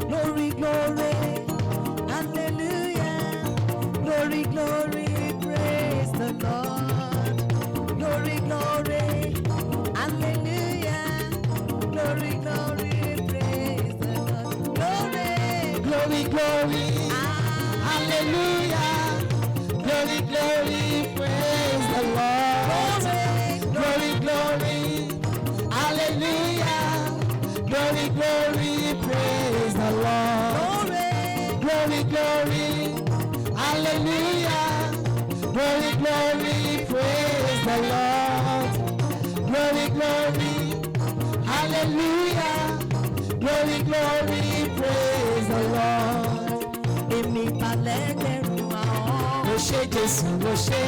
Glory, glory, hallelujah. Glory, glory, praise the Lord. Glory, glory, hallelujah. Glory, glory, praise the Lord. Glory, Glory, glory, hallelujah. Glory, glory, praise the Lord. Glory, glory, hallelujah. Glory, glory, praise the Lord. Glory, glory, hallelujah. Glory, glory, praise the Lord. Glory, glory, hallelujah. Glory, glory, praise the Lord. èmi balẹ̀ dẹrù àwọn. Ó ṣé Jésù, ó ṣé.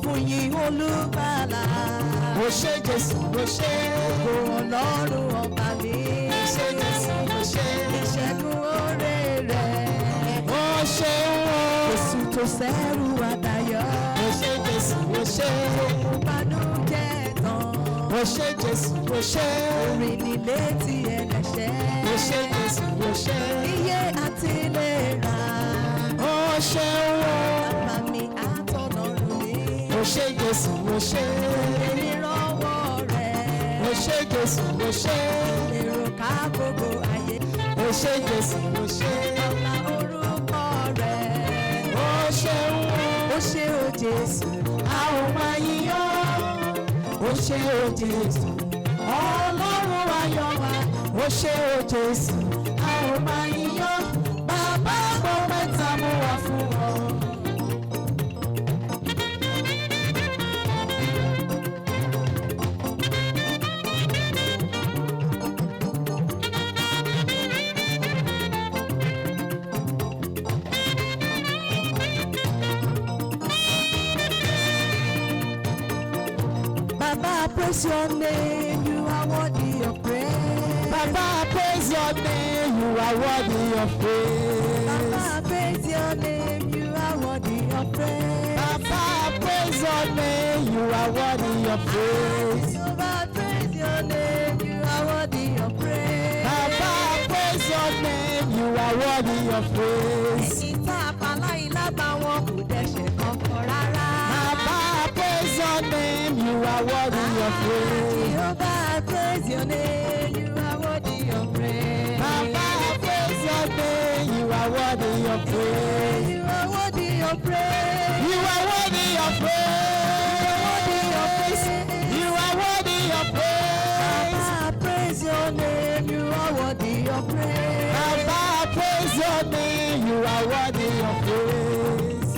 Fún yín olùgbàlà. Ó ṣé Jésù, ó ṣé. Ògo Ọlọ́run ọba mi. Ó ṣé Jésù, ó ṣé. Ìṣẹ́gun oore rẹ̀. Ó ṣé wọ́n. Jésù tó ṣẹ́rù àdáyọ̀. Ó ṣé Jésù, ó ṣé. Ìbànújẹ́ tán. Ó ṣé Jésù, ó ṣé. Orin nílé ti ẹlẹ́ṣẹ̀. Ó ṣé Jésù, ó ṣé. Iye àti ìlera. Ó ṣé wọ́n. Bàbá mi àtọ̀nàrún mi. Ó ṣé Jésù, ó ṣé. Èmi rọ́wọ́ rẹ̀. Ó ṣé Jésù, ó ṣé. Èrò ká gbogbo ayé. Ó ṣé Jésù, ó ṣé. Ọlá orúkọ rẹ̀. Ó ṣé wọ́n. Ó ṣé o Jésù. A ò máa yìn ọ́. Ó ṣé o Jésù. Ọlọ́run ayọ̀ wa. Ó ṣé o Jésù. A ò máa yìn ọ́. Bàbá àgbọ̀ mẹ́ta mú wá fún ọ. Baba, praise your name. You are worthy of praise. Baba, praise your name. You are worthy of praise. Baba, praise your name. You are worthy of praise. Baba, praise your name. You are worthy of praise. Baba, praise your name. You are worthy of praise. Baba, praise your name. You are worthy of praise. Ẹ̀yin tá a pa láyé lábá wọn kò dẹ̀ṣẹ̀ kankan rárá. Baba, praise your name. You are worthy of praise. Jehovah, praise your name. You are worthy of praise. Baba, praise your name. You are worthy of praise. You are worthy of praise. You are worthy of praise. You are worthy of praise. Baba, praise your name. You are worthy of praise. Baba, praise your name. You are worthy of praise.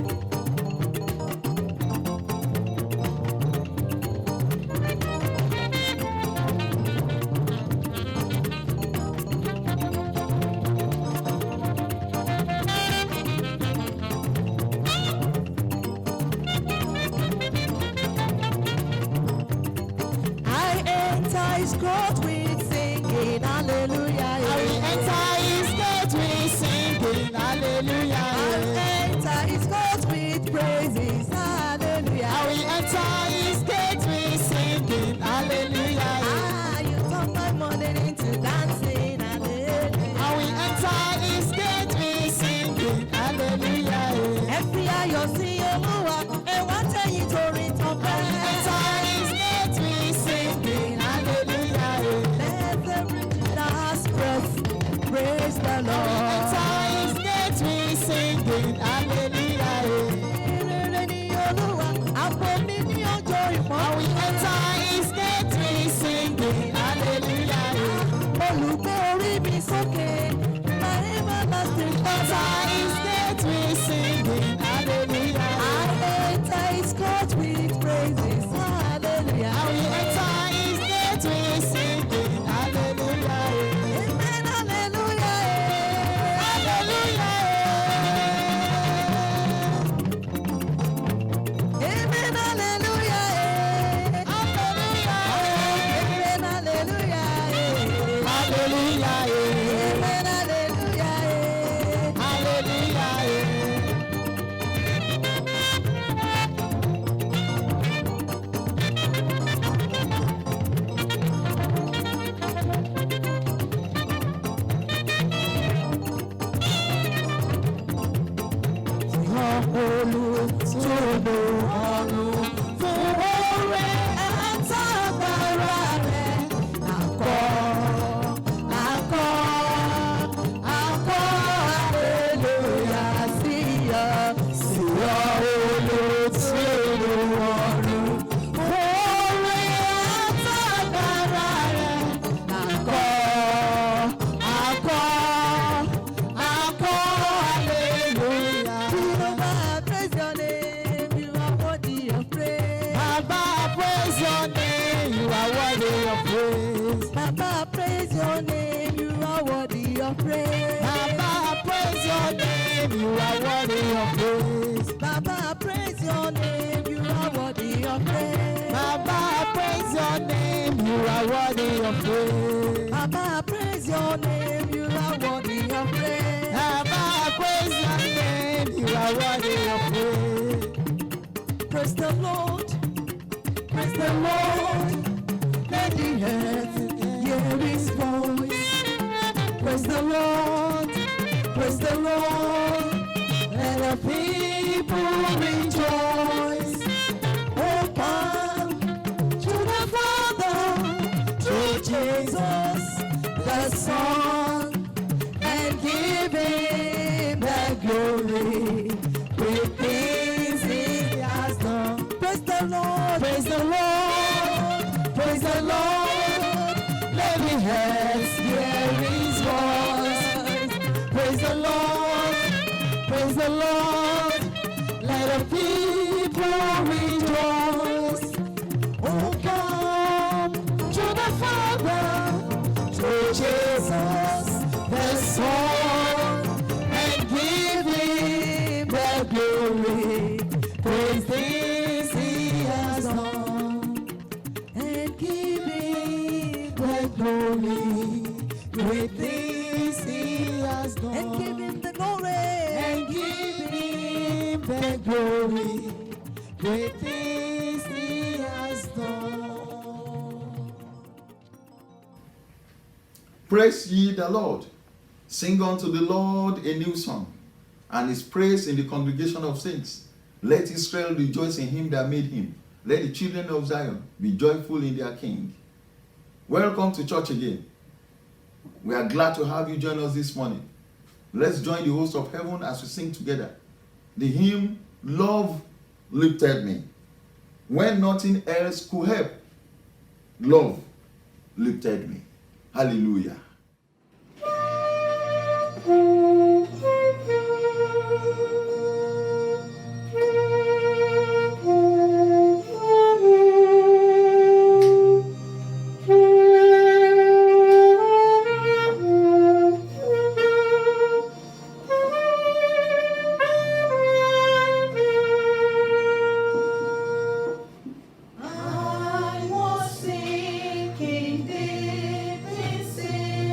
I enter his court with singing hallelujah. I will enter his gate with singing hallelujah. I enter his court with praises hallelujah. I will enter his gate with singing hallelujah. You turn my morning into dancing hallelujah. I will enter his gate with singing hallelujah. Every ayọ̀ sí Olúwa, ẹ wá tẹ̀yìn torí I tọpẹ́. will enter his gate with singing hallelujah. Let everything that has breath praise the Lord. Enter his gate with singing hallelujah. Ìrere ni Olúwa, àbò mi ní ọjọ́ I ìpọ́n. will enter his gate with singing hallelujah. Olùgbé orí mi sókè, my everlasting Enter Father. his gate with singing hallelujah. I enter his court with praises hallelujah. I will enter his gate with singing hallelujah. Amen hallelujah. Hallelujah. Amen hallelujah. Hallelujah. Amen hallelujah. Hallelujah. Amen hallelujah. olú ọ̀run fún oore àtàgbàrà rẹ̀. Àkọ́ hallelujah sí ọ olùtú ọ̀run fún oore àtàgbàrà rẹ̀. Àkọ́ hallelujah. Jehovah, praise your name, you are worthy of praise. Baba, praise your name, you are worthy of praise. Baba, praise your name, you are worthy of praise. Baba, praise your name, you are worthy of praise. Baba, praise your name, you are worthy of praise. Baba, praise your name, you are worthy of praise. Baba, praise your name, you are worthy of praise. Baba, praise your name, you are worthy of praise. Praise the Lord, praise the Lord, let the earth hear his voice. Praise the Lord, praise the Lord, let the people rejoice. Oh, come to the Father, to Jesus, the Son, and give him the glory. Great things he has done. Praise the Lord, praise the Lord, praise the Lord. Let me hear his voice. Praise the Lord, praise the Lord. Let the people rejoice. Oh, come to the Father, to Jesus, the Son, and give him the glory. Praise things he has done, and give him the glory. Great things he has done, and give him the glory, and give him the glory. Great things he has done. Praise ye the Lord. Sing unto the Lord a new song, and his praise in the congregation of saints. Let Israel rejoice in him that made him. Let the children of Zion be joyful in their king. Welcome to church again. We are glad to have you join us this morning. Let's join the host of heaven as we sing together the hymn, Love Lifted Me. When nothing else could help, love lifted me. Hallelujah. I was sinking deep in sin.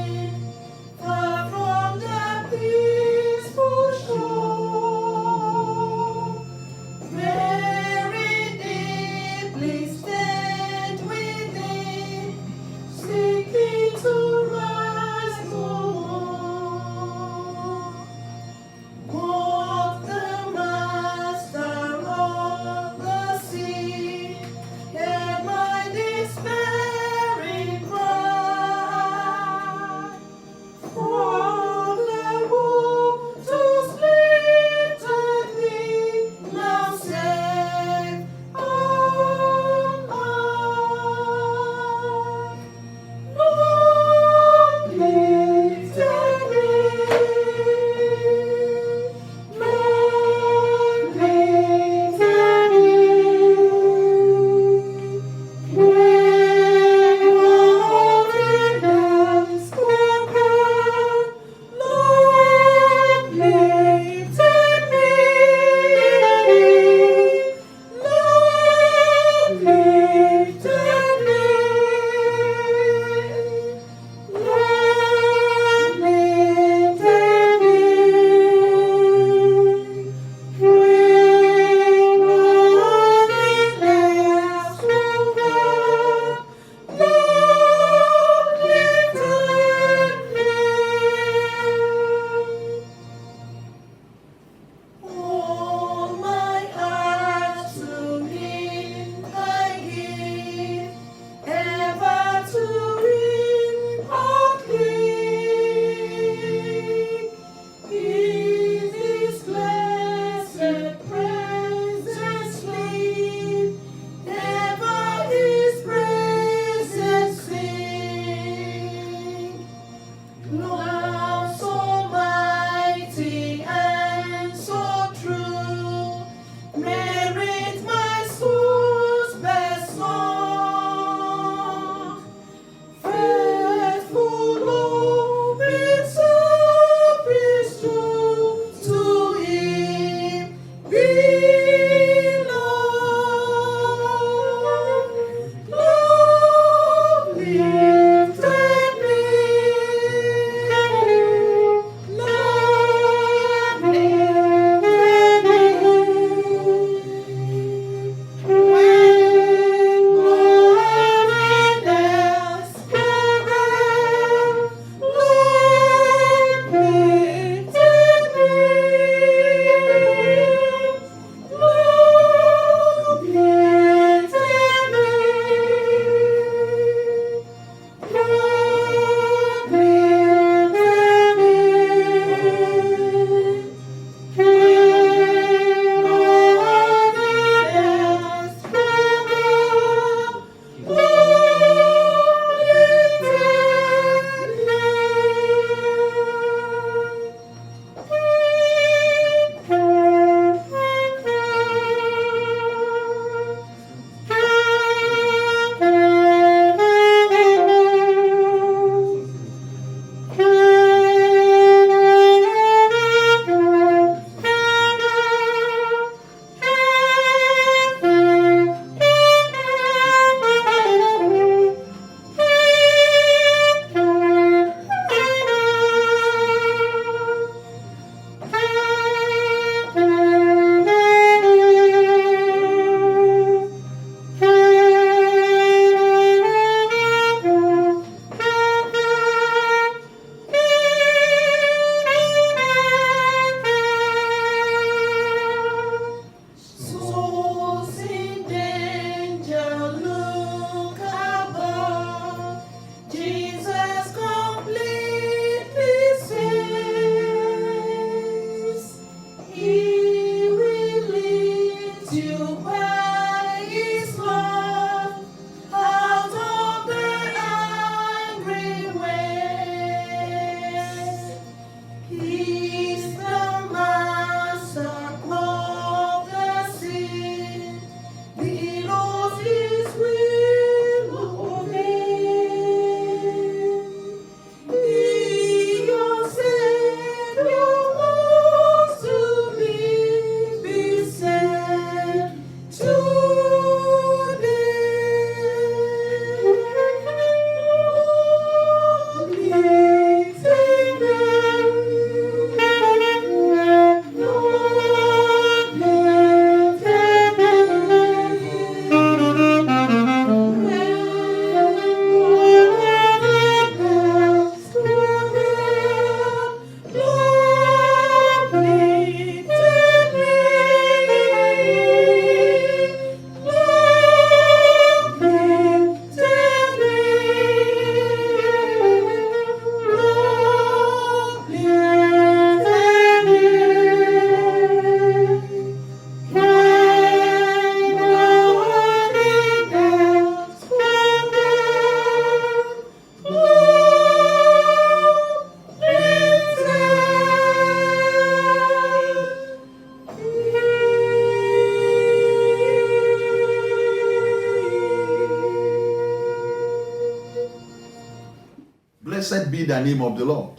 be the name of the Lord.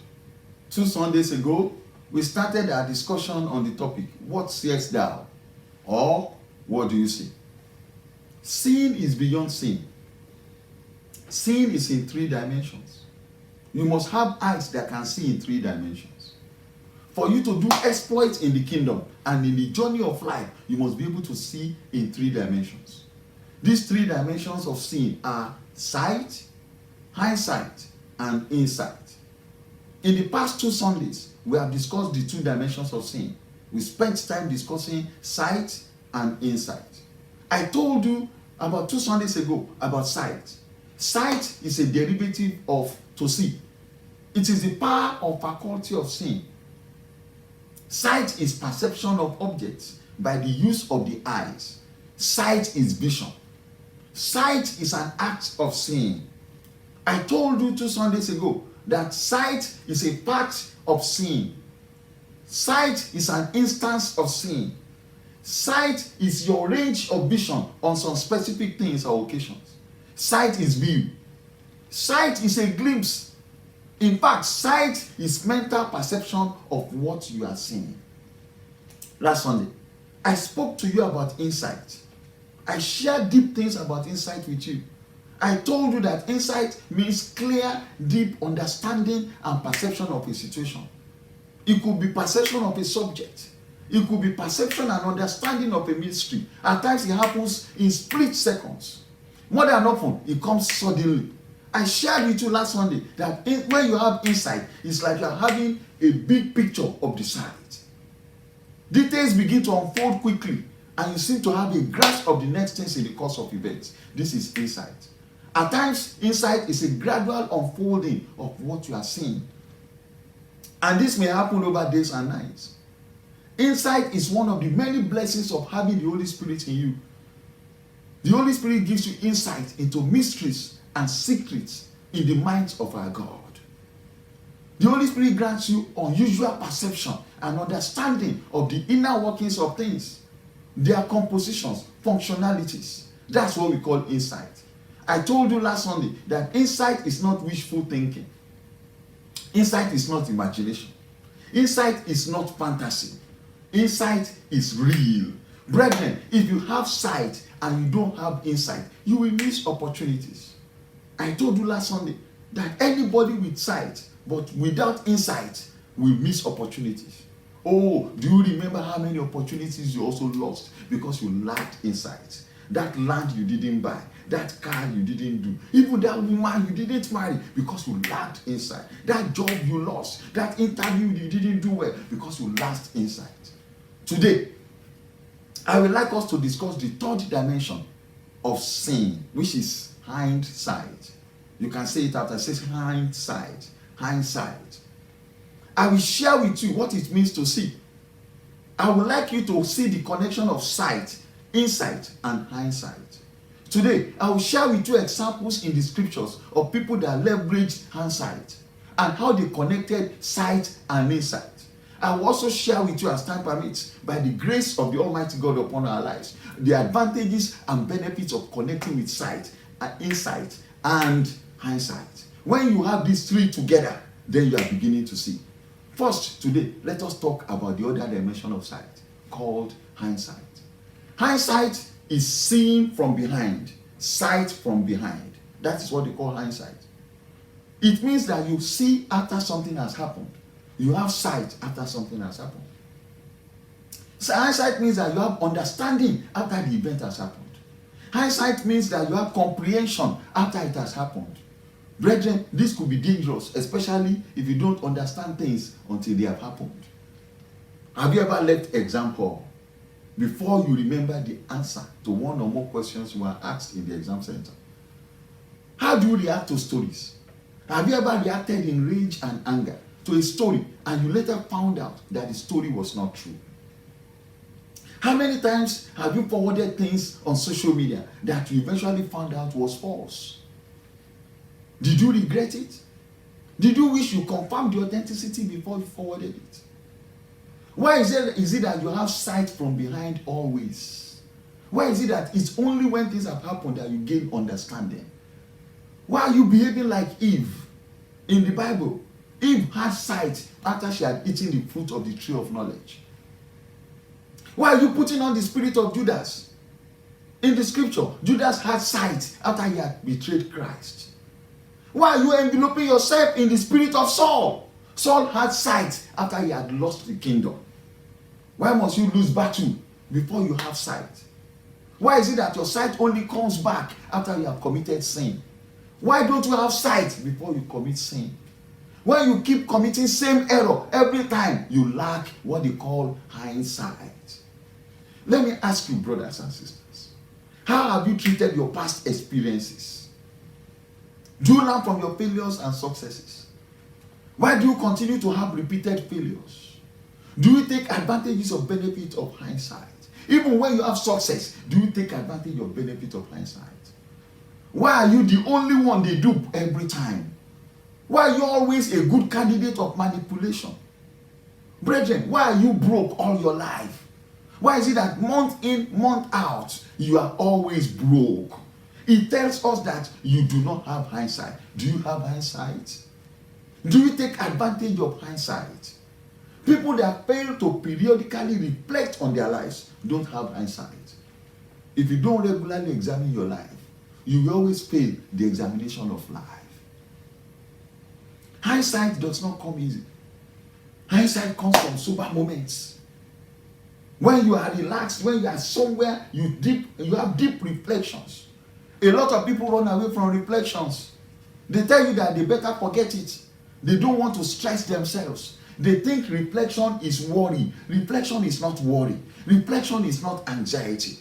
2 Sundays ago, we started our discussion on the topic, what sayest thou? Or, what do you say? Sin is beyond sin. Sin is in 3 dimensions. You must have eyes that can see in 3 dimensions. For you to do exploits in the kingdom and in the journey of life, you must be able to see in 3 dimensions. These 3 dimensions of sin are sight, hindsight, and insight. In the past 2 Sundays, we have discussed the 2 dimensions of sin. We spent time discussing sight and insight. I told you about 2 Sundays ago about sight. Sight is a derivative of to see. It is the power or faculty of sin. Sight is perception of objects by the use of the eyes. Sight is vision. Sight is an act of sin. I told you 2 Sundays ago that sight is a part of sin. Sight is an instance of sin. Sight is your range of vision on some specific things or occasions. Sight is view. Sight is a glimpse. In fact, sight is mental perception of what you are seeing. Last Sunday, I spoke to you about insight. I shared deep things about insight with you. I told you that insight means clear, deep understanding and perception of a situation. It could be perception of a subject. It could be perception and understanding of a mystery. At times it happens in split seconds. More than often, it comes suddenly. I shared with you last Sunday that when you have insight, it's like you're having a big picture of the site. Details begin to unfold quickly, and you seem to have a grasp of the next things in the course of events. This is insight. At times, insight is a gradual unfolding of what you are seeing. And this may happen over days and nights. Insight is one of the many blessings of having the Holy Spirit in you. The Holy Spirit gives you insight into mysteries and secrets in the minds of our God. The Holy Spirit grants you unusual perception and understanding of the inner workings of things, their compositions, functionalities. That's what we call insight. I told you last Sunday that insight is not wishful thinking. Insight is not imagination. Insight is not fantasy. Insight is real. Brethren, if you have sight and you don't have insight, you will miss opportunities. I told you last Sunday that anybody with sight but without insight will miss opportunities. Oh, do you remember how many opportunities you also lost because you lacked insight? That land you didn't buy, that car you didn't do, even that woman you didn't marry because you lacked insight. That job you lost, that interview you didn't do well because you lacked insight. Today, I would like us to discuss the 3rd dimension of sin, which is hindsight. You can say it after. It says hindsight. Hindsight. I will share with you what it means to see. I would like you to see the connection of sight, insight, and hindsight. Today, I will share with you examples in the scriptures of people that leveraged hindsight and how they connected sight and insight. I will also share with you, as time permits, by the grace of the Almighty God upon our lives, the advantages and benefits of connecting with sight, insight, and hindsight. When you have these 3 together, then you are beginning to see. First, today, let us talk about the other dimension of sight, called hindsight. Hindsight is seeing from behind, sight from behind. That is what they call hindsight. It means that you see after something has happened. You have sight after something has happened. So hindsight means that you have understanding after the event has happened. Hindsight means that you have comprehension after it has happened. Brethren, this could be dangerous, especially if you don't understand things until they have happened. Have you ever left exam hall before you remember the answer to one or more questions you were asked in the exam center? How do you react to stories? Have you ever reacted in rage and anger to a story and you later found out that the story was not true? How many times have you forwarded things on social media that you eventually found out was false? Did you regret it? Did you wish you confirmed the authenticity before you forwarded it? Why is it that you have sight from behind always? Why is it that it's only when things have happened that you gain understanding? Why are you behaving like Eve? In the Bible, Eve had sight after she had eaten the fruit of the tree of knowledge. Why are you putting on the spirit of Judas? In the scripture, Judas had sight after he had betrayed Christ. Why are you enveloping yourself in the spirit of Saul? Saul had sight after he had lost the kingdom. Why must you lose battle before you have sight? Why is it that your sight only comes back after you have committed sin? Why don't you have sight before you commit sin? When you keep committing same error every time, you lack what they call hindsight. Let me ask you, brothers and sisters, how have you treated your past experiences? Do you learn from your failures and successes? Why do you continue to have repeated failures? Do you take advantages of benefit of hindsight? Even when you have success, do you take advantage of benefit of hindsight? Why are you the only one they dupe every time? Why are you always a good candidate of manipulation? Brethren, why are you broke all your life? Why is it that month in, month out, you are always broke? It tells us that you do not have hindsight. Do you have hindsight? Do you take advantage of hindsight? People that fail to periodically reflect on their lives don't have hindsight. If you don't regularly examine your life, you will always fail the examination of life. Hindsight does not come easy. Hindsight comes from sober moments. When you are relaxed, when you are somewhere, you have deep reflections. A lot of people run away from reflections. They tell you that they better forget it. They don't want to stress themselves. They think reflection is worry. Reflection is not worry. Reflection is not anxiety.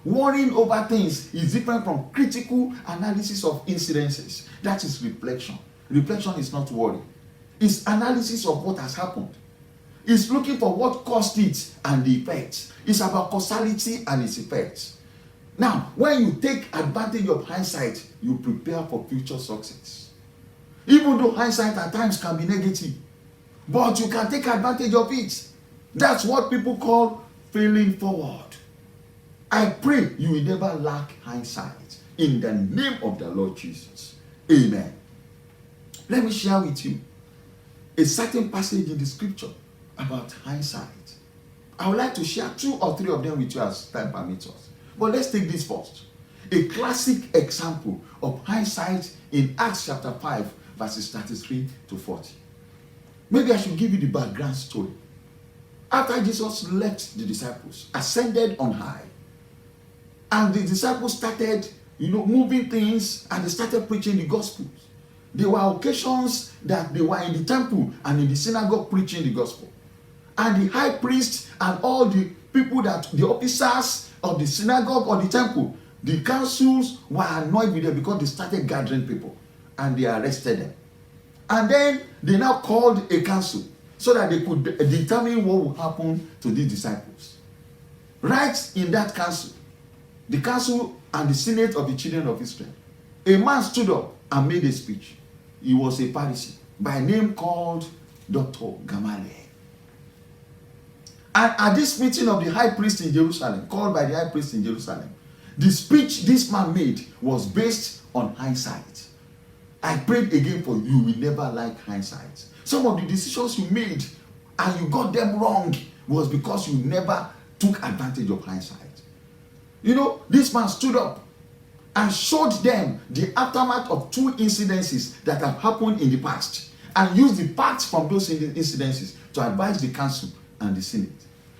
Worrying over things is different from critical analysis of incidences. That is reflection. Reflection is not worry. It's analysis of what has happened. It's looking for what caused it and the effects. It's about causality and its effects. Now, when you take advantage of hindsight, you prepare for future success. Even though hindsight at times can be negative, but you can take advantage of it. That's what people call failing forward. I pray you will never lack hindsight in the name of the Lord Jesus. Amen. Let me share with you a certain passage in the scripture about hindsight. I would like to share 2 or 3 of them with you as time permits us. But let's take this first. A classic example of hindsight in Acts chapter 5, verses 33 to 40. Maybe I should give you the background story. After Jesus left the disciples, ascended on high, and the disciples started, moving things, and they started preaching the gospel. There were occasions that they were in the temple and in the synagogue preaching the gospel. And the high priest and all the people the officers of the synagogue or the temple, the councils were annoyed with them because they started gathering people and they arrested them. And then they now called a council so that they could determine what would happen to these disciples. Right in that council, the council and the senate of the children of Israel, a man stood up and made a speech. He was a Pharisee by name called Dr. Gamaliel. And at this meeting of the high priest in Jerusalem, called by the high priest in Jerusalem, the speech this man made was based on hindsight. I prayed again for you will never like hindsight. Some of the decisions you made and you got them wrong was because you never took advantage of hindsight. This man stood up and showed them the aftermath of 2 incidences that have happened in the past and used the facts from those incidences to advise the council and the senate.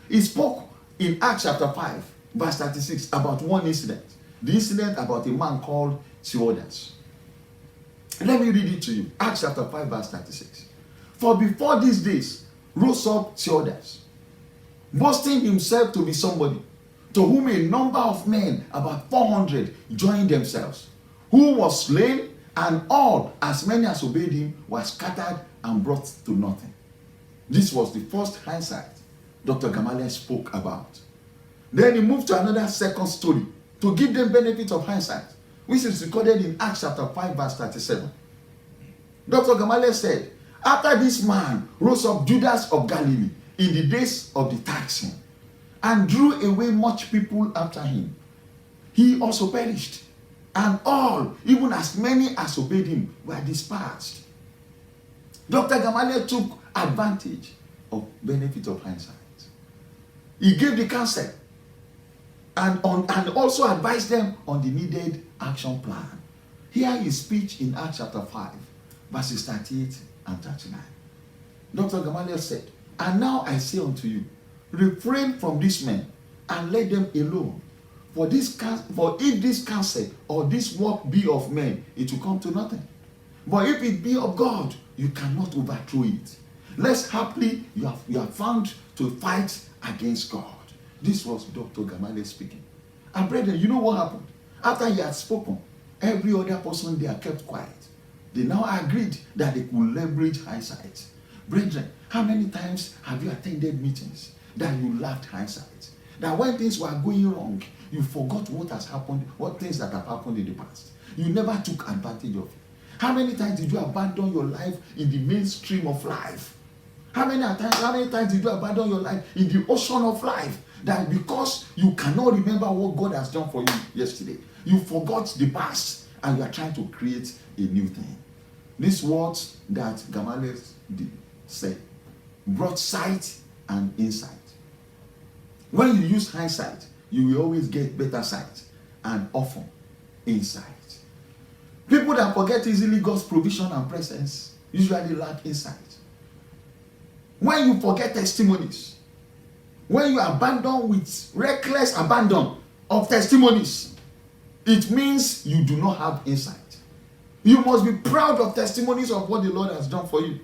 He spoke in Acts chapter 5, verse 36 about one incident. The incident about a man called Theodas. Let me read it to you. Acts chapter 5, verse 36. For before these days rose up Theodas, boasting himself to be somebody, to whom a number of men, about 400, joined themselves, who was slain, and all, as many as obeyed him, were scattered and brought to nothing. This was the first hindsight Dr. Gamaliel spoke about. Then he moved to another second story to give them benefit of hindsight, which is recorded in Acts chapter 5, verse 37. Dr. Gamaliel said, after this man rose up Judas of Galilee in the days of the taxing, and drew away much people after him, he also perished, and all, even as many as obeyed him, were dispersed. Dr. Gamaliel took advantage of benefit of hindsight. He gave the counsel and also advised them on the needed action plan. Here is speech in Acts chapter 5, verses 38 and 39. Dr. Gamaliel said, "And now I say unto you, refrain from these men and let them alone. For if this counsel or this work be of men, it will come to nothing. But if it be of God, you cannot overthrow it. Lest haply you are found to fight against God." This was Dr. Gamaliel speaking. And brethren, you know what happened? After he had spoken, every other person there kept quiet. They now agreed that they could leverage hindsight. Brethren, how many times have you attended meetings that you lacked hindsight? That when things were going wrong, you forgot what has happened, what things that have happened in the past. You never took advantage of it. How many times did you abandon your life in the mainstream of life? How many times did you abandon your life in the ocean of life? That because you cannot remember what God has done for you yesterday, you forgot the past and you are trying to create a new thing. These words that Gamaliel said brought sight and insight. When you use hindsight, you will always get better sight and often insight. People that forget easily God's provision and presence usually lack insight. When you forget testimonies, when you abandon with reckless abandon of testimonies, it means you do not have insight. You must be proud of testimonies of what the Lord has done for you.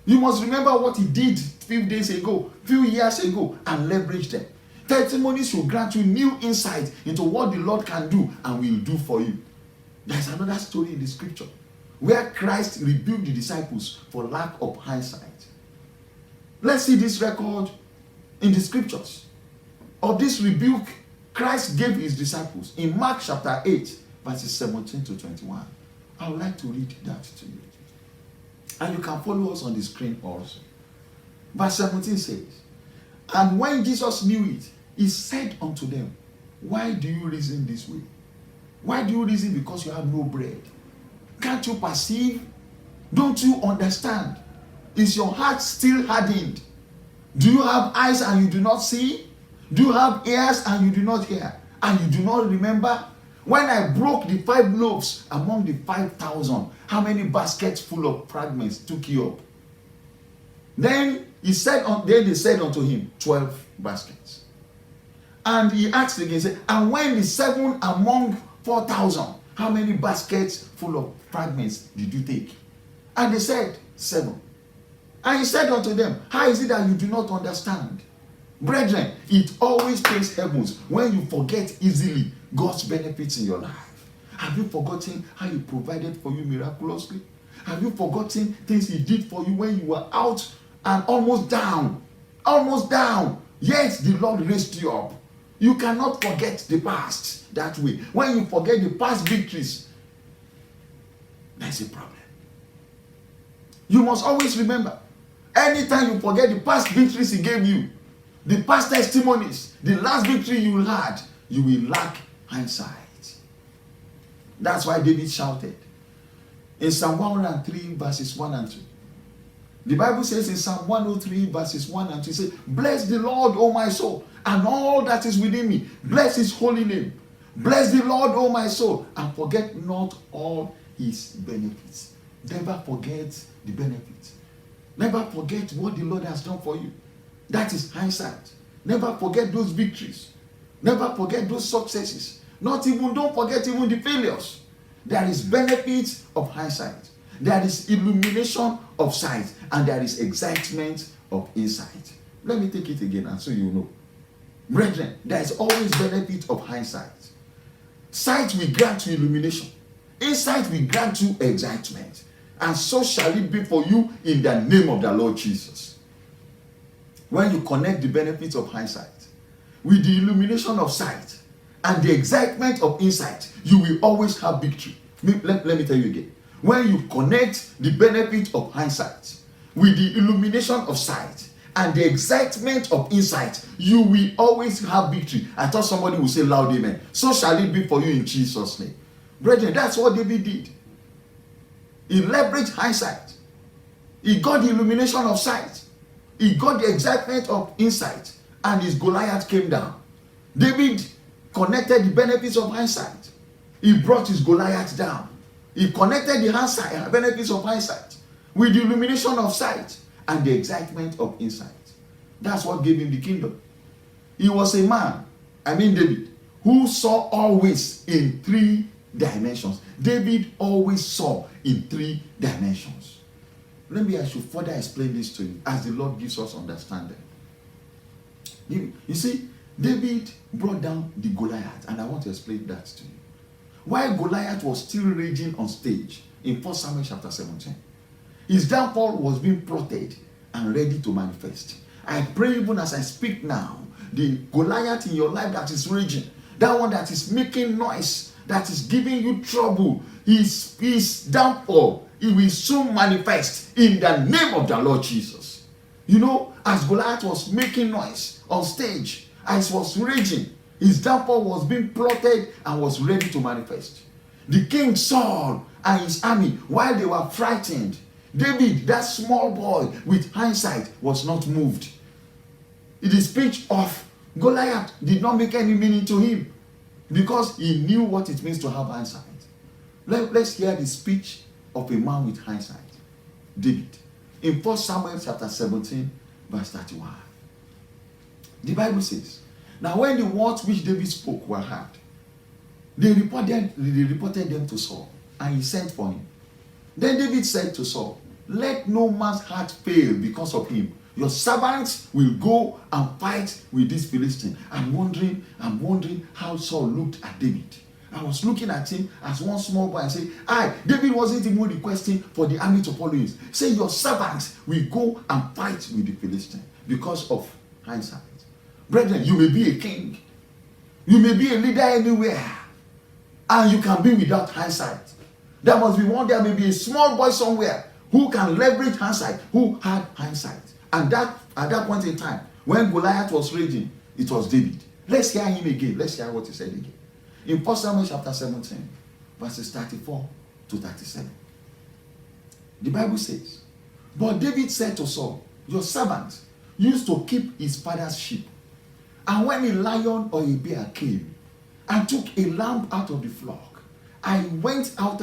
You must remember what he did few days ago, few years ago, and leverage them. Testimonies will grant you new insight into what the Lord can do and will do for you. There's another story in the scripture where Christ rebuked the disciples for lack of hindsight. Let's see this record in the scriptures of this rebuke Christ gave his disciples in Mark chapter 8, verses 17 to 21. I would like to read that to you. And you can follow us on the screen also. Verse 17 says, "And when Jesus knew it, he said unto them, Why do you reason this way? Why do you reason because you have no bread? Can't you perceive? Don't you understand? Is your heart still hardened? Do you have eyes and you do not see? Do you have ears and you do not hear? And you do not remember? When I broke the 5 loaves among the 5,000, how many baskets full of fragments took you up? Then they said unto him, 12 baskets. And he asked again, said, and when the 7 among 4,000, how many baskets full of fragments did you take? And they said, 7. And he said unto them, how is it that you do not understand? Brethren, it always pains heavens when you forget easily God's benefits in your life. Have you forgotten how he provided for you miraculously? Have you forgotten things he did for you when you were out and almost down? Almost down. Yet the Lord raised you up. You cannot forget the past that way. When you forget the past victories, that's a problem. You must always remember, anytime you forget the past victories he gave you, the past testimonies, the last victory you had, you will lack hindsight. That's why David shouted in Psalm 103 verses 1 and 2. The Bible says in Psalm 103 verses 1 and 2, it says, bless the Lord, O my soul, and all that is within me. Bless his holy name. Bless the Lord, O my soul, and forget not all his benefits. Never forget the benefits. Never forget what the Lord has done for you. That is hindsight. Never forget those victories. Never forget those successes. Don't forget even the failures. There is benefit of hindsight. There is illumination of sight. And there is excitement of insight. Let me take it again and so you know. Brethren, there is always benefit of hindsight. Sight will grant you illumination. Insight will grant you excitement. And so shall it be for you in the name of the Lord Jesus. When you connect the benefits of hindsight with the illumination of sight and the excitement of insight, you will always have victory. Let me tell you again. When you connect the benefit of hindsight with the illumination of sight and the excitement of insight, you will always have victory. I thought somebody would say loud amen. So shall it be for you in Jesus' name. Brethren, that's what David did. He leveraged hindsight. He got the illumination of sight. He got the excitement of insight. And his Goliath came down. David connected the benefits of hindsight. He brought his Goliath down. He connected the hindsight, benefits of hindsight with the illumination of sight and the excitement of insight. That's what gave him the kingdom. He was a man, David, who saw always in 3 dimensions. David always saw in 3 dimensions. Maybe I should further explain this to you as the Lord gives us understanding. You see, David brought down the Goliath, and I want to explain that to you. While Goliath was still raging on stage in 1 Samuel chapter 17, his downfall was being plotted and ready to manifest. I pray even as I speak now, the Goliath in your life that is raging, that one that is making noise, that is giving you trouble, his downfall, it will soon manifest in the name of the Lord Jesus. You know, as Goliath was making noise on stage, as was raging, his downfall was being plotted and was ready to manifest. The king Saul and his army, while they were frightened, David, that small boy with hindsight, was not moved. The speech of Goliath did not make any meaning to him because he knew what it means to have hindsight. Let's hear the speech of a man with hindsight, David, in 1 Samuel chapter 17, verse 31. The Bible says, now when the words which David spoke were heard, they reported them to Saul, and he sent for him. Then David said to Saul, let no man's heart fail because of him. Your servants will go and fight with this Philistine. I'm wondering how Saul looked at David. I was looking at him as one small boy and saying, David wasn't even requesting for the army to follow him. Say your servants will go and fight with the Philistine because of hindsight. Brethren, you may be a king. You may be a leader anywhere. And you can be without hindsight. There must be one, there may be a small boy somewhere who can leverage hindsight, who had hindsight. And that at that point in time, when Goliath was raging, it was David. Let's hear him again. Let's hear what he said again. In 1 Samuel chapter 17, verses 34 to 37. The Bible says, but David said to Saul, your servant used to keep his father's sheep. And when a lion or a bear came and took a lamb out of the flock, I went out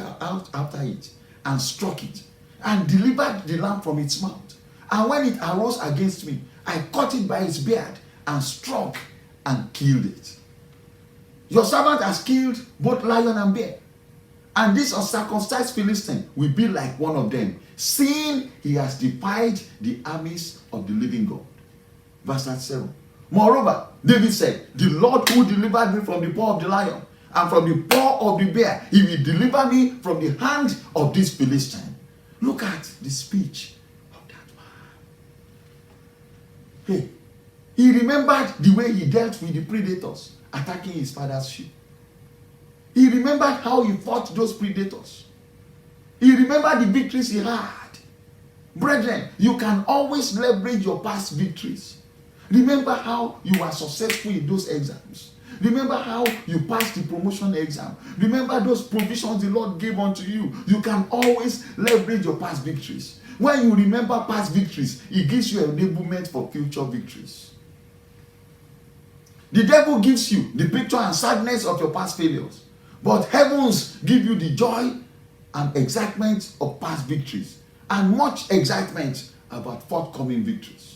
after it and struck it and delivered the lamb from its mouth. And when it arose against me, I caught it by its beard and struck and killed it. Your servant has killed both lion and bear. And this uncircumcised Philistine will be like one of them, seeing he has defied the armies of the living God. Verse 37. Moreover, David said, the Lord who delivered me from the paw of the lion and from the paw of the bear, he will deliver me from the hand of this Philistine. Look at the speech of that man. Hey, he remembered the way he dealt with the predators attacking his father's sheep. He remembered how he fought those predators. He remembered the victories he had. Brethren, you can always leverage your past victories. Remember how you were successful in those exams. Remember how you passed the promotion exam. Remember those provisions the Lord gave unto you. You can always leverage your past victories. When you remember past victories, it gives you enablement for future victories. The devil gives you the picture and sadness of your past failures. But heavens give you the joy and excitement of past victories. And much excitement about forthcoming victories.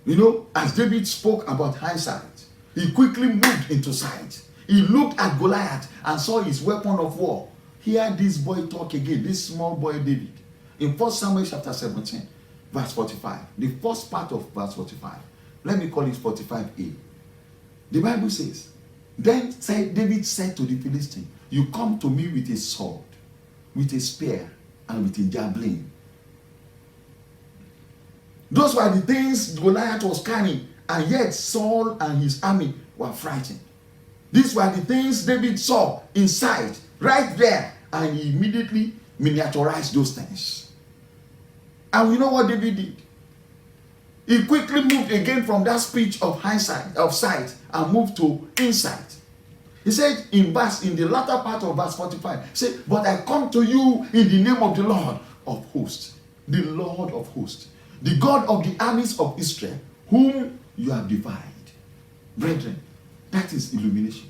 You know, as David spoke about hindsight, he quickly moved into sight. He looked at Goliath and saw his weapon of war. Hear this boy talk again, this small boy David. In 1 Samuel chapter 17, verse 45. The first part of verse 45. Let me call it 45a. The Bible says, then David said to the Philistine, you come to me with a sword, with a spear, and with a javelin. Those were the things Goliath was carrying, and yet Saul and his army were frightened. These were the things David saw inside, right there, and he immediately miniaturized those things. And we know what David did. He quickly moved again from that speech of hindsight, of sight, and moved to insight. He said in the latter part of verse 45, he said, but I come to you in the name of the Lord of hosts. the Lord of hosts, the God of the armies of Israel, whom you have defied. Brethren, that is illumination.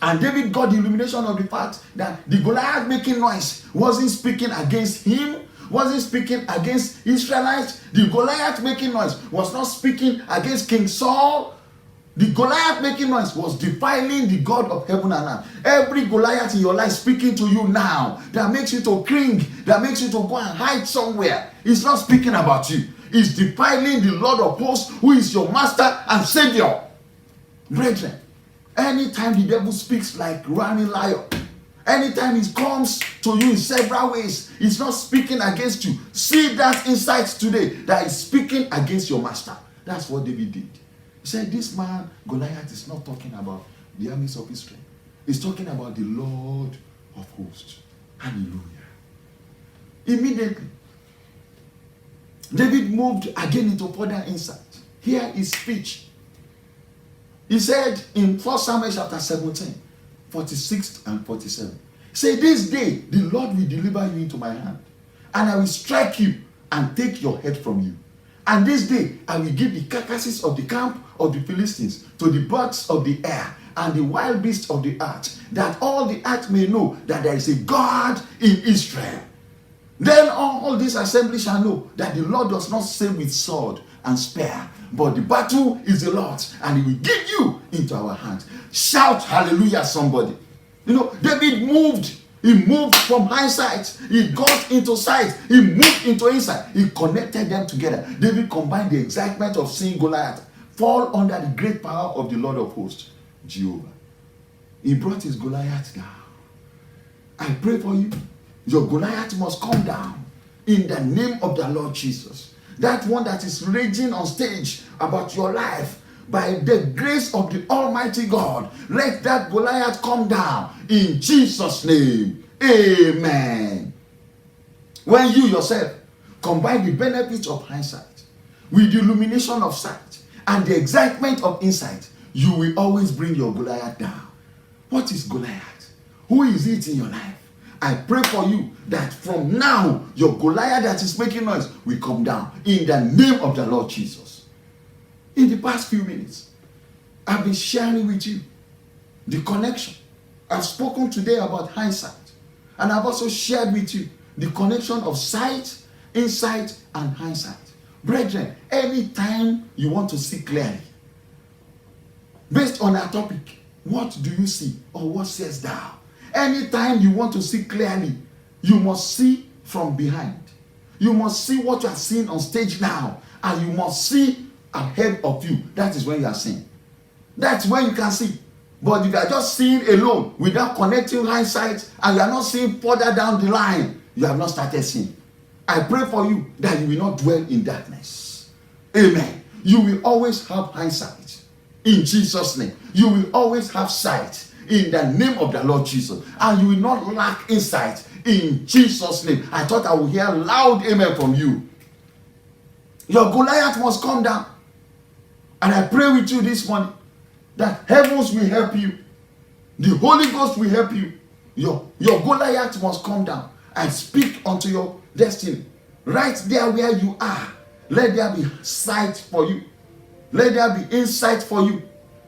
And David got the illumination of the fact that the Goliath making noise wasn't speaking against him, wasn't speaking against Israelites. The Goliath making noise was not speaking against King Saul. The Goliath making noise was defiling the God of heaven and earth. Every Goliath in your life speaking to you now that makes you to cling, that makes you to go and hide somewhere, is not speaking about you. It's defiling the Lord of hosts, who is your master and savior. Brethren, anytime the devil speaks like running lion, anytime he comes to you in several ways, he's not speaking against you. See that insight today that is speaking against your master. That's what David did. He said, this man, Goliath, is not talking about the armies of Israel. He's talking about the Lord of hosts. Hallelujah. Immediately, David moved again into further insight. Here is speech. He said in 1 Samuel chapter 17, 46 and 47, say, this day the Lord will deliver you into my hand, and I will strike you and take your head from you. And this day I will give the carcasses of the camp of the Philistines to the birds of the air and the wild beasts of the earth, that all the earth may know that there is a God in Israel. Then all this assembly shall know that the Lord does not save with sword and spear, but the battle is the Lord's, and he will give you into our hands. Shout hallelujah, somebody. You know, David moved. He moved from hindsight. He got into sight. He moved into insight. He connected them together. David combined the excitement of seeing Goliath fall under the great power of the Lord of hosts, Jehovah. He brought his Goliath down. I pray for you. Your Goliath must come down in the name of the Lord Jesus. That one that is raging on stage about your life, by the grace of the Almighty God, let that Goliath come down in Jesus' name. Amen. When you yourself combine the benefits of hindsight with the illumination of sight and the excitement of insight, you will always bring your Goliath down. What is Goliath? Who is it in your life? I pray for you that from now, your Goliath that is making noise will come down in the name of the Lord Jesus. In the past few minutes, I've been sharing with you the connection. I've spoken today about hindsight, and I've also shared with you the connection of sight, insight, and hindsight. Brethren, anytime you want to see clearly, based on our topic, what do you see, or what says thou? Anytime you want to see clearly, you must see from behind. You must see what you are seeing on stage now, and you must see ahead of you. That is when you are seeing. That's when you can see. But if you are just seeing alone without connecting hindsight, and you are not seeing further down the line, you have not started seeing. I pray for you that you will not dwell in darkness. Amen. You will always have hindsight in Jesus' name. You will always have sight in the name of the Lord Jesus, and you will not lack insight in Jesus' name. I thought I would hear loud amen from you. Your Goliath must come down. And I pray with you this morning that heavens will help you. The Holy Ghost will help you. Your Goliath must come down and speak unto your destiny. Right there where you are, let there be sight for you. Let there be insight for you.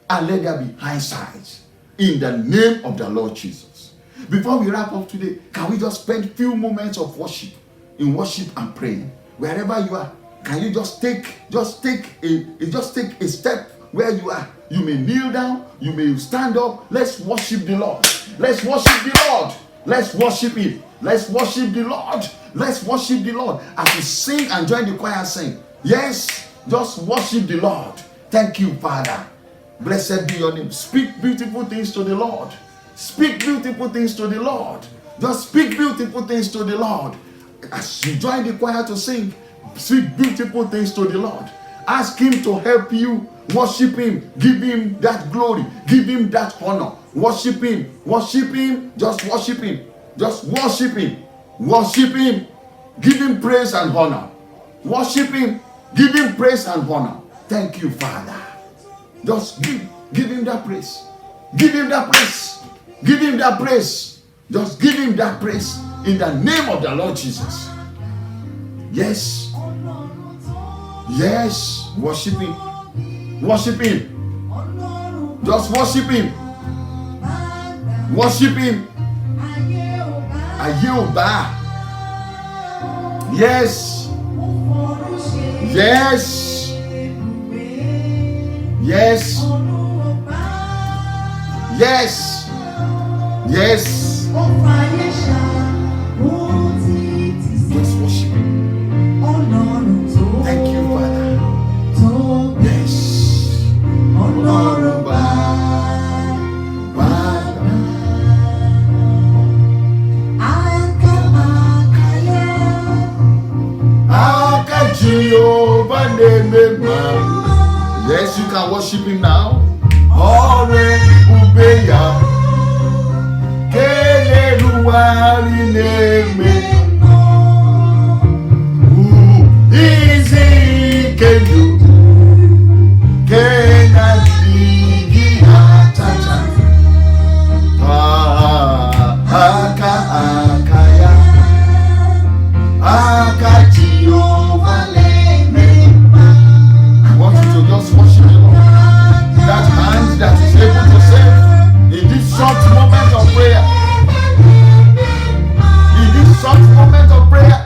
And let there be hindsight. In the name of the Lord Jesus. Before we wrap up today, can we just spend a few moments of worship, in worship and praying? Wherever you are, can you just take a step where you are? You may kneel down, you may stand up. Let's worship the Lord. Let's worship the Lord. Let's worship Him. Let's worship the Lord. Let's worship the Lord. As we sing and join the choir sing. Yes, just worship the Lord. Thank you, Father. Blessed be your name. Speak beautiful things to the Lord. Speak beautiful things to the Lord. Just speak beautiful things to the Lord. As you join the choir to sing, speak beautiful things to the Lord. Ask Him to help you. Worship Him. Give Him that glory. Give Him that honor. Worship Him. Worship Him. Just worship Him. Just worship Him. Worship Him. Give Him praise and honor. Worship Him. Give Him praise and honor. Thank you, Father. Just give Him that praise. Give Him that praise. Give Him that praise. Just give Him that praise in the name of the Lord Jesus. Yes. Yes. Worship him. Worship him. Just worship him. Worship him. Ayé ò bá. Yes. Yes. Yes. Yes. Yes. Just worship him. Thank you, Father. Yes. Ọlọ́run bá. Jehovah name. Yes, you can worship him now. Ore ubeya keleluwari neme. Easy can you kenadigi atacha aka akaya aka Jehovah. Just worship the Lord. That hand that is able to save in this short moment of prayer. In this short moment of prayer.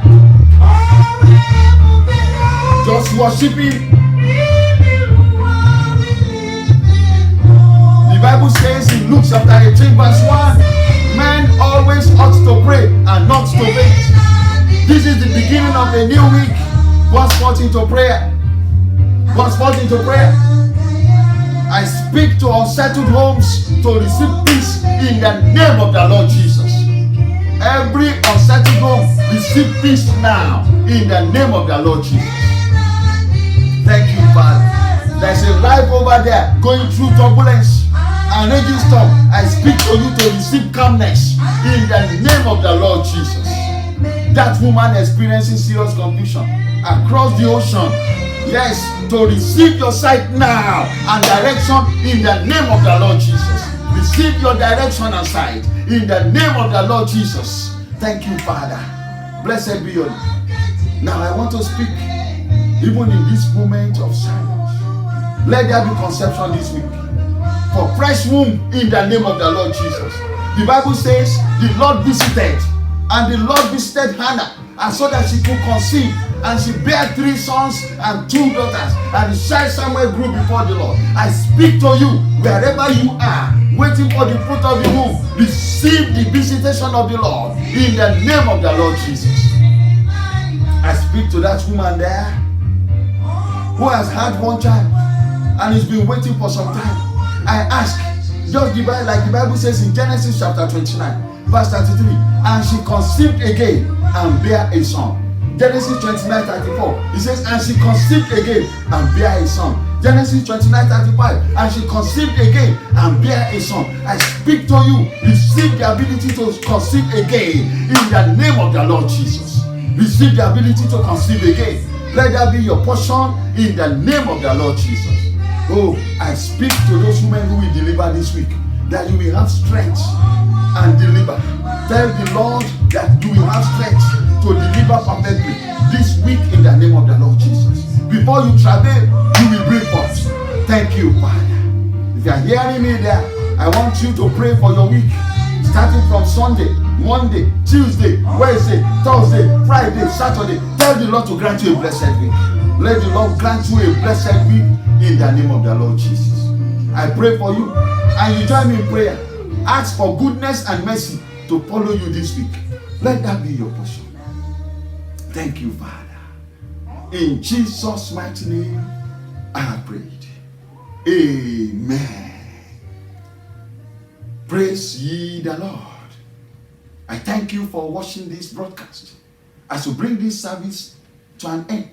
Just worship him. The Bible says in Luke chapter 18 verse 1, men always ought to pray and not to faint. This is the beginning of a new week. Burst forth into prayer. Burst forth into prayer. I speak to unsettled homes to receive peace in the name of the Lord Jesus. Every unsettled home, receive peace now in the name of the Lord Jesus. Thank you, Father. There's a life over there going through turbulence and raging storm. I speak to you to receive calmness in the name of the Lord Jesus. That woman experiencing serious confusion across the ocean. Yes, to receive your sight now and direction in the name of the Lord Jesus. Receive your direction and sight in the name of the Lord Jesus. Thank you, Father. Blessed be your name. Now I want to speak even in this moment of silence. Let there be conception this week for fresh womb in the name of the Lord Jesus. The Bible says the Lord visited and the Lord visited Hannah, and so that she could conceive, and she bare 3 sons and 2 daughters, and the child Samuel grew before the Lord. I speak to you wherever you are, waiting for the fruit of the womb. Receive the visitation of the Lord in the name of the Lord Jesus. I speak to that woman there who has had one child and has been waiting for some time. I ask, just divide like the Bible says in Genesis chapter 29 verse 33, and she conceived again and bare a son. Genesis 29:34, it says, and she conceived again and bare a son. Genesis 29:35, and she conceived again and bare a son. I speak to you, receive the ability to conceive again in the name of the Lord Jesus. Receive the ability to conceive again. Let that be your portion in the name of the Lord Jesus. Oh, I speak to those women who will deliver this week, that you will have strength and deliver. Tell the Lord that you will have strength to deliver perfectly this week in the name of the Lord Jesus. Before you travel, you will bring forth. Thank you, Father. If you are hearing me there, I want you to pray for your week, starting from Sunday, Monday, Tuesday, Wednesday, Thursday, Friday, Saturday. Tell the Lord to grant you a blessed week. Let the Lord grant you a blessed week in the name of the Lord Jesus. I pray for you, and you join me in prayer. Ask for goodness and mercy to follow you this week. Let that be your portion. Thank you, Father. In Jesus' mighty name, I have prayed. Amen. Praise ye the Lord. I thank you for watching this broadcast. As we bring this service to an end,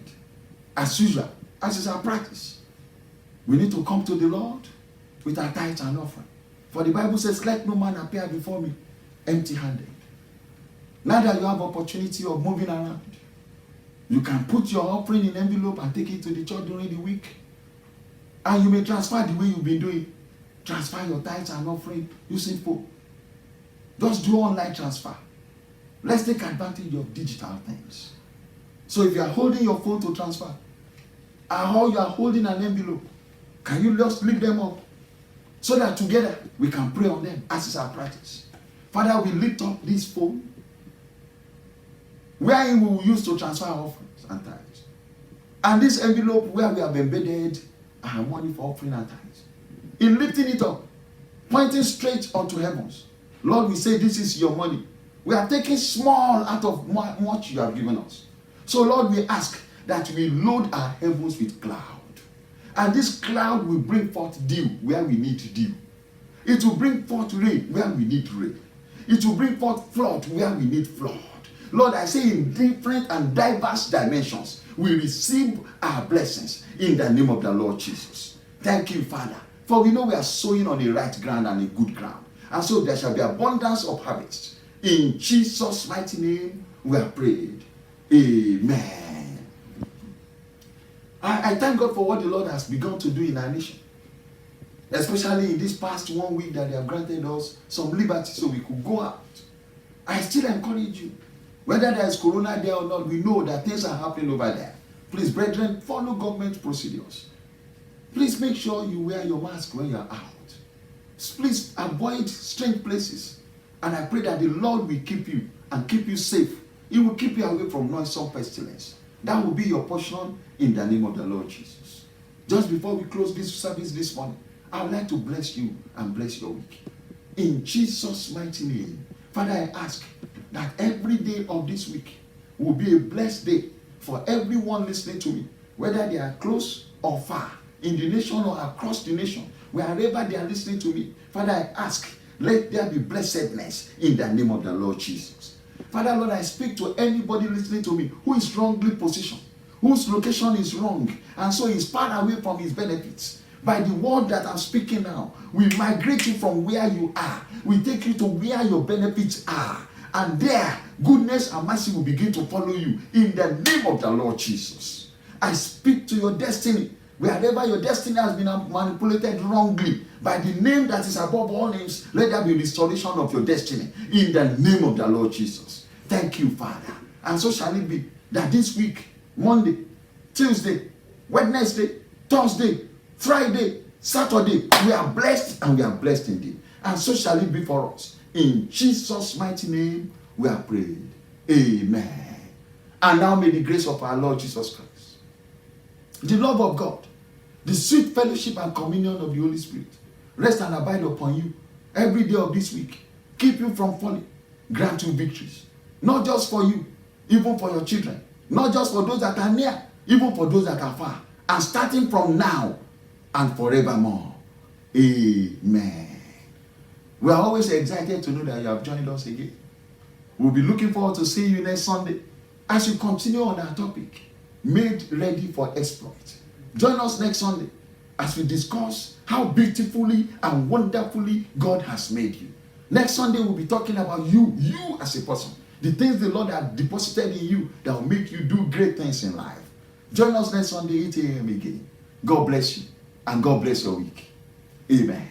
as usual, as is our practice, we need to come to the Lord with our tithes and offering. For the Bible says, let no man appear before me empty-handed. Now that you have opportunity of moving around, you can put your offering in envelope and take it to the church during the week. And you may transfer the way you've been doing. Transfer your tithes and offering using phone. Just do online transfer. Let's take advantage of digital things. So if you are holding your phone to transfer, or you are holding an envelope, can you just lift them up so that together we can pray on them as is our practice? Father, we lift up this phone wherein we will use to transfer our offerings and tithes. And this envelope where we have embedded our money for offering and tithes. In lifting it up, pointing straight unto heavens, Lord, we say this is your money. We are taking small out of much you have given us. So Lord, we ask that we load our heavens with cloud. And this cloud will bring forth dew where we need dew. It will bring forth rain where we need rain. It will bring forth flood where we need flood. Lord, I say in different and diverse dimensions, we receive our blessings in the name of the Lord Jesus. Thank you, Father. For we know we are sowing on the right ground and a good ground. And so there shall be abundance of harvest. In Jesus' mighty name, we are prayed. Amen. I thank God for what the Lord has begun to do in our nation. Especially in this past 1 week that they have granted us some liberty so we could go out. I still encourage you. Whether there is corona there or not, we know that things are happening over there. Please, brethren, follow government procedures. Please make sure you wear your mask when you are out. Please avoid strange places. And I pray that the Lord will keep you and keep you safe. He will keep you away from noisome pestilence. That will be your portion in the name of the Lord Jesus. Just before we close this service this morning, I would like to bless you and bless your week. In Jesus' mighty name, Father, I ask that every day of this week will be a blessed day for everyone listening to me, whether they are close or far, in the nation or across the nation, wherever they are listening to me. Father, I ask, let there be blessedness in the name of the Lord Jesus. Father, Lord, I speak to anybody listening to me who is wrongly positioned, whose location is wrong, and so is far away from his benefits. By the word that I'm speaking now, we migrate you from where you are. We take you to where your benefits are. And there, goodness and mercy will begin to follow you in the name of the Lord Jesus. I speak to your destiny. Wherever your destiny has been manipulated wrongly, by the name that is above all names, let there be restoration of your destiny in the name of the Lord Jesus. Thank you, Father. And so shall it be that this week, Monday, Tuesday, Wednesday, Thursday, Friday, Saturday, we are blessed and we are blessed indeed. And so shall it be for us. In Jesus' mighty name, we are prayed. Amen. And now may the grace of our Lord Jesus Christ, the love of God, the sweet fellowship and communion of the Holy Spirit rest and abide upon you every day of this week. Keep you from falling. Grant you victories. Not just for you, even for your children. Not just for those that are near, even for those that are far. And starting from now and forevermore. Amen. We are always excited to know that you have joined us again. We'll be looking forward to seeing you next Sunday as we continue on our topic, Made Ready for Exploit. Join us next Sunday as we discuss how beautifully and wonderfully God has made you. Next Sunday, we'll be talking about you as a person. The things the Lord has deposited in you that will make you do great things in life. Join us next Sunday, 8 a.m. again. God bless you and God bless your week. Amen.